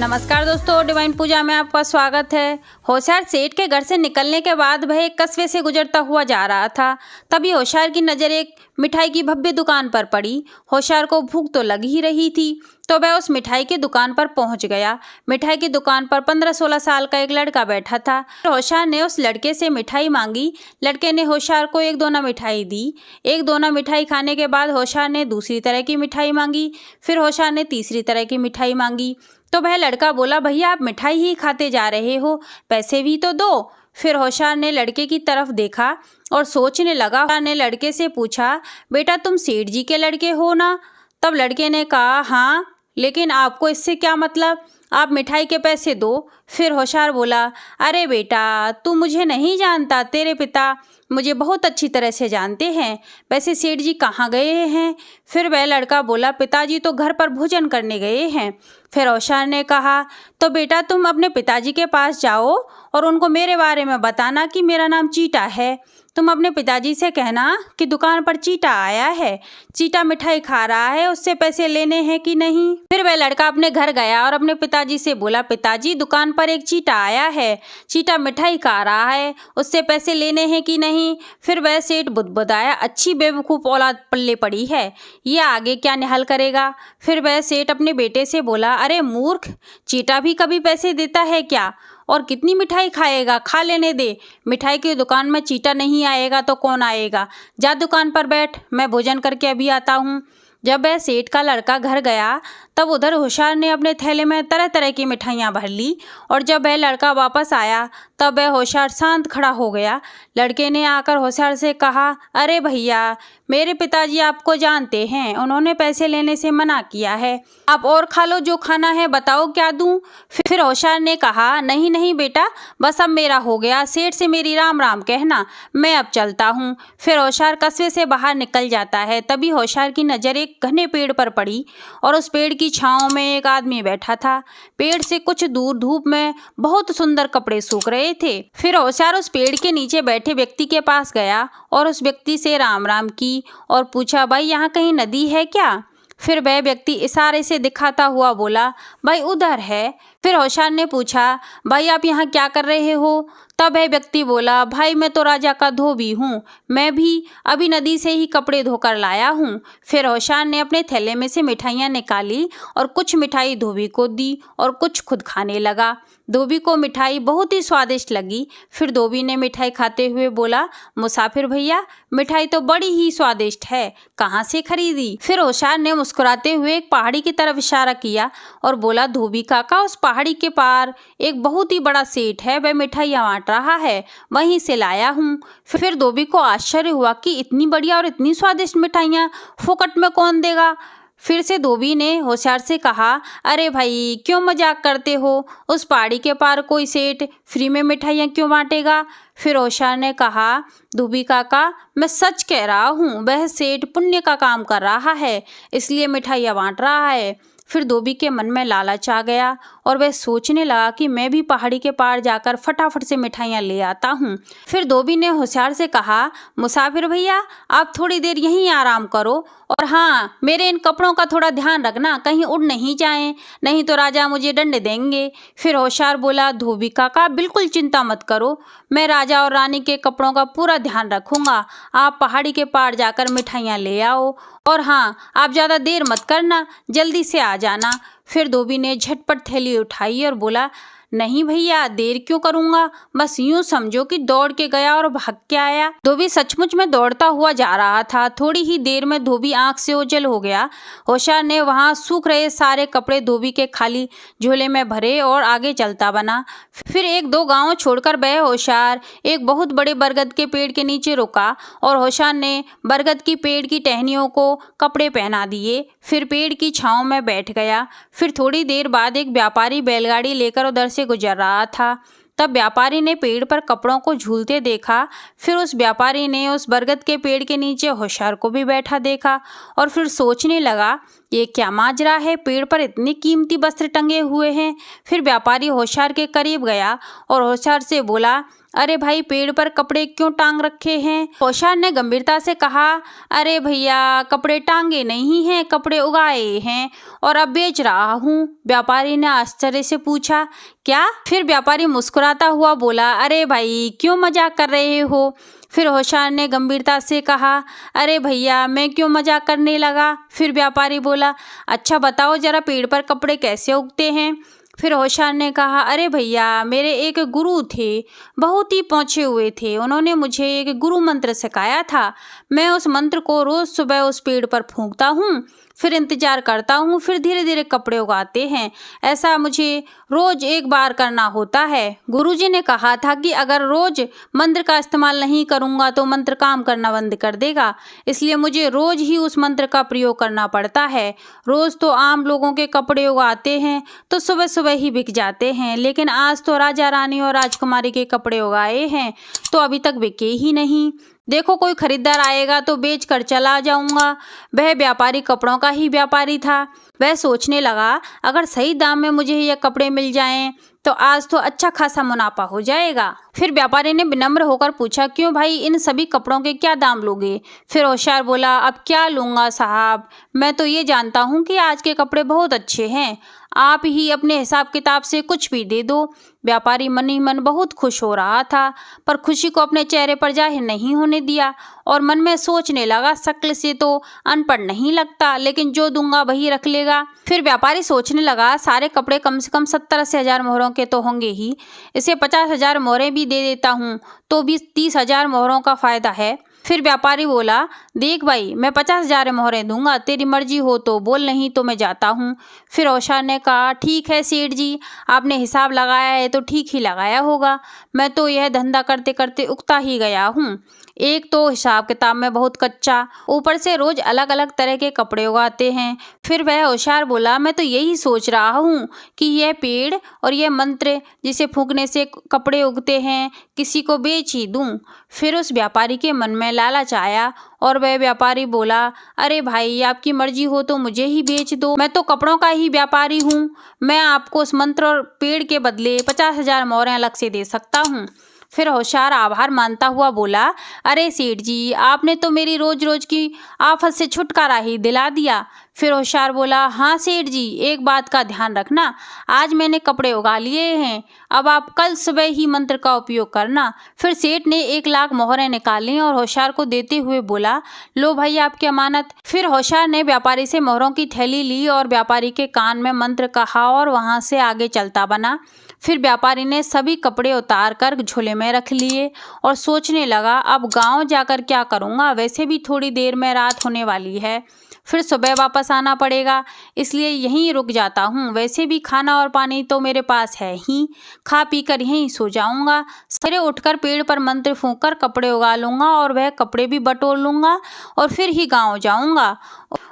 नमस्कार दोस्तों, डिवाइन पूजा में आपका स्वागत है। होशियार सेठ के घर से निकलने के बाद वह एक कस्बे से गुजरता हुआ जा रहा था। तभी होशियार की नज़र एक मिठाई की भव्य दुकान पर पड़ी। होशियार को भूख तो लग ही रही थी, तो वह उस मिठाई की दुकान पर पहुंच गया। मिठाई की दुकान पर 15-16 साल का एक लड़का बैठा था। होशियार ने उस लड़के से मिठाई मांगी। लड़के ने होशियार को एक दोना मिठाई दी। एक दोना मिठाई खाने के बाद होशियार ने दूसरी तरह की मिठाई मांगी। फिर होशियार ने तीसरी तरह की मिठाई मांगी। तो वह लड़का बोला, भैया आप मिठाई ही खाते जा रहे हो, पैसे भी तो दो। फिर होशियार ने लड़के की तरफ देखा और सोचने लगा। होशियार ने लड़के से पूछा, बेटा तुम सेठ जी के लड़के हो ना? तब लड़के ने कहा, हाँ, लेकिन आपको इससे क्या मतलब, आप मिठाई के पैसे दो। फिर होशियार बोला, अरे बेटा तू मुझे नहीं जानता, तेरे पिता मुझे बहुत अच्छी तरह से जानते हैं। वैसे सेठ जी कहाँ गए हैं? फिर वह लड़का बोला, पिताजी तो घर पर भोजन करने गए हैं। फिर होशियार ने कहा, तो बेटा तुम अपने पिताजी के पास जाओ और उनको मेरे बारे में बताना कि मेरा नाम चीटा है। तुम अपने पिताजी से कहना कि दुकान पर चीटा आया है, चीटा मिठाई खा रहा है, उससे पैसे लेने हैं कि नहीं। फिर वह लड़का अपने घर गया और अपने पिताजी से बोला, पिताजी दुकान पर एक चीटा आया है, चीटा मिठाई खा रहा है, उससे पैसे लेने हैं कि नहीं। फिर वह सेठ बुदबुदाया, अच्छी बेवकूफ़ औलाद पल्ले पड़ी है, ये आगे क्या निहल करेगा। फिर वह सेठ अपने बेटे से बोला, अरे मूर्ख, चीटा भी कभी पैसे देता है क्या? और कितनी मिठाई खाएगा, खा लेने दे। मिठाई की दुकान में चीटा नहीं आएगा तो कौन आएगा? जा दुकान पर बैठ, मैं भोजन करके अभी आता हूँ। जब वह सेठ का लड़का घर गया तब उधर होशियार ने अपने थैले में तरह तरह की मिठाइयाँ भर ली, और जब वह लड़का वापस आया तब वह होशियार शांत खड़ा हो गया। लड़के ने आकर होशियार से कहा, अरे भैया मेरे पिताजी आपको जानते हैं, उन्होंने पैसे लेने से मना किया है, आप और खा लो, जो खाना है बताओ क्या दूं। फिर होशियार ने कहा, नहीं नहीं बेटा, बस अब मेरा हो गया, सेठ से मेरी राम राम कहना, मैं अब चलता हूँ। फिर होशियार कस्बे से बाहर निकल जाता है। तभी होशियार की नज़र एक घने पेड़ पर पड़ी और उस पेड़ की छांव में एक आदमी बैठा था। पेड़ से कुछ दूर धूप में बहुत सुंदर कपड़े सूख रहे थे। फिर होशियार उस पेड़ के नीचे बैठे व्यक्ति के पास गया और उस व्यक्ति से राम राम की और पूछा, भाई यहाँ कहीं नदी है क्या? फिर वह व्यक्ति इशारे से दिखाता हुआ बोला, भाई उधर है। फिर होशियार ने पूछा, भाई आप यहाँ क्या कर रहे हो? तब वह व्यक्ति बोला, भाई मैं तो राजा का धोबी हूँ, मैं भी अभी नदी से ही कपड़े धोकर लाया हूँ। फिर होशियार ने अपने थैले में से मिठाइयाँ निकाली और कुछ मिठाई धोबी को दी और कुछ खुद खाने लगा। धोबी को मिठाई बहुत ही स्वादिष्ट लगी। फिर धोबी ने मिठाई खाते हुए बोला, मुसाफिर भैया मिठाई तो बड़ी ही स्वादिष्ट है, कहाँ से खरीदी? फिर होशियार ने मुस्कुराते हुए एक पहाड़ी की तरफ इशारा किया और बोला, धोबी काका उस पहाड़ी के पार एक बहुत ही बड़ा सेठ है, वह मिठाइयाँ बांट रहा है, वहीं से लाया हूँ। फिर धोबी को आश्चर्य हुआ कि इतनी बढ़िया और इतनी स्वादिष्ट मिठाइयाँ फोकट में कौन देगा। फिर से धोबी ने होशियार से कहा, अरे भाई क्यों मजाक करते हो, उस पहाड़ी के पार कोई सेठ फ्री में मिठाइयाँ क्यों बांटेगा? फिर होशियार ने कहा, धोबी काका मैं सच कह रहा हूँ, वह सेठ पुण्य का काम कर रहा है, इसलिए मिठाइयाँ बांट रहा है। फिर धोबी के मन में लालच आ गया और वह सोचने लगा कि मैं भी पहाड़ी के पार जाकर फटाफट से मिठाइयाँ ले आता हूँ। फिर धोबी ने होशियार से कहा, मुसाफिर भैया आप थोड़ी देर यहीं आराम करो, और हाँ मेरे इन कपड़ों का थोड़ा ध्यान रखना, कहीं उड़ नहीं जाएं, नहीं तो राजा मुझे दंड देंगे। फिर होशियार बोला, धोबी काका बिल्कुल चिंता मत करो, मैं राजा और रानी के कपड़ों का पूरा ध्यान रखूंगा, आप पहाड़ी के पार जाकर मिठाइयाँ ले आओ, और हाँ आप ज़्यादा देर मत करना, जल्दी से आ जाना। फिर धोबी ने झटपट थैली उठाई और बोला, नहीं भैया देर क्यों करूँगा, बस यूं समझो कि दौड़ के गया और भाग के आया। धोबी सचमुच में दौड़ता हुआ जा रहा था। थोड़ी ही देर में धोबी आंख से ओझल हो गया। होशियार ने वहां सूख रहे सारे कपड़े धोबी के खाली झोले में भरे और आगे चलता बना। फिर एक दो गांव छोड़कर वह होशियार एक बहुत बड़े बरगद के पेड़ के नीचे रुका और होशियार ने बरगद की पेड़ की टहनियों को कपड़े पहना दिए। फिर पेड़ की छांव में बैठ गया। फिर थोड़ी देर बाद एक व्यापारी बैलगाड़ी लेकर उधर से गुजर रहा था। तब व्यापारी ने पेड़ पर कपड़ों को झूलते देखा। फिर उस व्यापारी ने उस बरगद के पेड़ के नीचे होशियार को भी बैठा देखा और फिर सोचने लगा, ये क्या माजरा है, पेड़ पर इतने कीमती वस्त्र टंगे हुए हैं। फिर व्यापारी होशियार के करीब गया और होशियार से बोला, अरे भाई, पेड़ पर कपड़े क्यों टांग रखे हैं? होशियार ने गंभीरता से कहा, अरे भैया, कपड़े टांगे नहीं हैं, कपड़े उगाए हैं और अब बेच रहा हूँ। व्यापारी ने आश्चर्य से पूछा, क्या? फिर व्यापारी मुस्कुराता हुआ बोला, अरे भाई, क्यों मजाक कर रहे हो? फिर होशियार ने गंभीरता से कहा, अरे भैया, मैं क्यों मजाक करने लगा? फिर व्यापारी बोला, अच्छा बताओ जरा, पेड़ पर कपड़े कैसे उगते हैं? फिर होशियार ने कहा, अरे भैया, मेरे एक गुरु थे, बहुत ही पहुँचे हुए थे। उन्होंने मुझे एक गुरु मंत्र सिखाया था। मैं उस मंत्र को रोज़ सुबह उस पेड़ पर फूंकता हूँ, फिर इंतजार करता हूँ, फिर धीरे धीरे कपड़े उगाते हैं। ऐसा मुझे रोज एक बार करना होता है। गुरुजी ने कहा था कि अगर रोज मंत्र का इस्तेमाल नहीं करूँगा तो मंत्र काम करना बंद कर देगा, इसलिए मुझे रोज ही उस मंत्र का प्रयोग करना पड़ता है। रोज तो आम लोगों के कपड़े उगाते हैं तो सुबह सुबह ही बिक जाते हैं, लेकिन आज तो राजा रानी और राजकुमारी के कपड़े उगाए हैं तो अभी तक बिके ही नहीं। देखो, कोई खरीदार आएगा तो बेच कर चला जाऊंगा। वह व्यापारी कपड़ों का ही व्यापारी था। वह सोचने लगा, अगर सही दाम में मुझे ये कपड़े मिल जाएं तो आज तो अच्छा खासा मुनाफा हो जाएगा। फिर व्यापारी ने विनम्र होकर पूछा, क्यों भाई, इन सभी कपड़ों के क्या दाम लोगे? फिर होशियार बोला, अब क्या लूँगा साहब, मैं तो ये जानता हूँ कि आज के कपड़े बहुत अच्छे हैं, आप ही अपने हिसाब किताब से कुछ भी दे दो। व्यापारी मन ही मन बहुत खुश हो रहा था, पर खुशी को अपने चेहरे पर जाहिर नहीं होने दिया और मन में सोचने लगा, शक्ल से तो अनपढ़ नहीं लगता, लेकिन जो दूंगा वही रख लेगा। फिर व्यापारी सोचने लगा, सारे कपड़े कम से कम 70-80 हज़ार मोहरों के तो होंगे ही, इसे 50,000 मोहरें भी दे देता हूँ तो भी 30,000 मोहरों का फायदा है। फिर व्यापारी बोला, देख भाई, मैं 50,000 मोहरें दूंगा, तेरी मर्जी हो तो बोल, नहीं तो मैं जाता हूँ। फिर होशियार ने कहा, ठीक है सेठ जी, आपने हिसाब लगाया है तो ठीक ही लगाया होगा, मैं तो यह धंधा करते करते उगता ही गया हूँ। एक तो हिसाब किताब में बहुत कच्चा, ऊपर से रोज अलग अलग तरह के कपड़े उगाते हैं। फिर वह होशियार बोला, मैं तो यही सोच रहा हूँ कि यह पेड़ और यह मंत्र जिसे फूंकने से कपड़े उगते हैं, किसी को बेच ही दूँ। फिर उस व्यापारी के मन में लालच आया और वह व्यापारी बोला, अरे भाई, आपकी मर्जी हो तो मुझे ही बेच दो, मैं तो कपड़ों का ही व्यापारी हूँ, मैं आपको उस मंत्र और पेड़ के बदले 50,000 मोहरें अलग से दे सकता हूँ। फिर होशियार आभार मानता हुआ बोला, अरे सेठ जी, आपने तो मेरी रोज रोज की आफत से छुटकारा ही दिला दिया। फिर होशियार बोला, हाँ सेठ जी, एक बात का ध्यान रखना, आज मैंने कपड़े उगा लिए हैं, अब आप कल सुबह ही मंत्र का उपयोग करना। फिर सेठ ने 1,00,000 मोहरें निकाली और होशियार को देते हुए बोला, लो भाई, आपकी अमानत। फिर होशियार ने व्यापारी से मोहरों की थैली ली और व्यापारी के कान में मंत्र कहा और वहां से आगे चलता बना। फिर व्यापारी ने सभी कपड़े उतार कर झोले में रख लिए और सोचने लगा, अब गांव जाकर क्या करूंगा, वैसे भी थोड़ी देर में रात होने वाली है, फिर सुबह वापस आना पड़ेगा, इसलिए यहीं रुक जाता हूँ। वैसे भी खाना और पानी तो मेरे पास है ही, खा पी कर यहीं सो जाऊँगा। सवेरे उठकर पेड़ पर मंत्र फूंक कर कपड़े उगा लूँगा और वह कपड़े भी बटोर लूँगा और फिर ही गाँव जाऊँगा।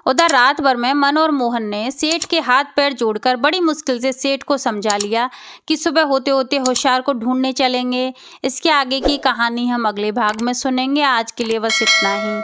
उधर रात भर में मन और मोहन ने सेठ के हाथ पैर जोड़कर बड़ी मुश्किल से सेठ को समझा लिया कि सुबह होते होते होशियार को ढूंढने चलेंगे। इसके आगे की कहानी हम अगले भाग में सुनेंगे। आज के लिए बस इतना ही।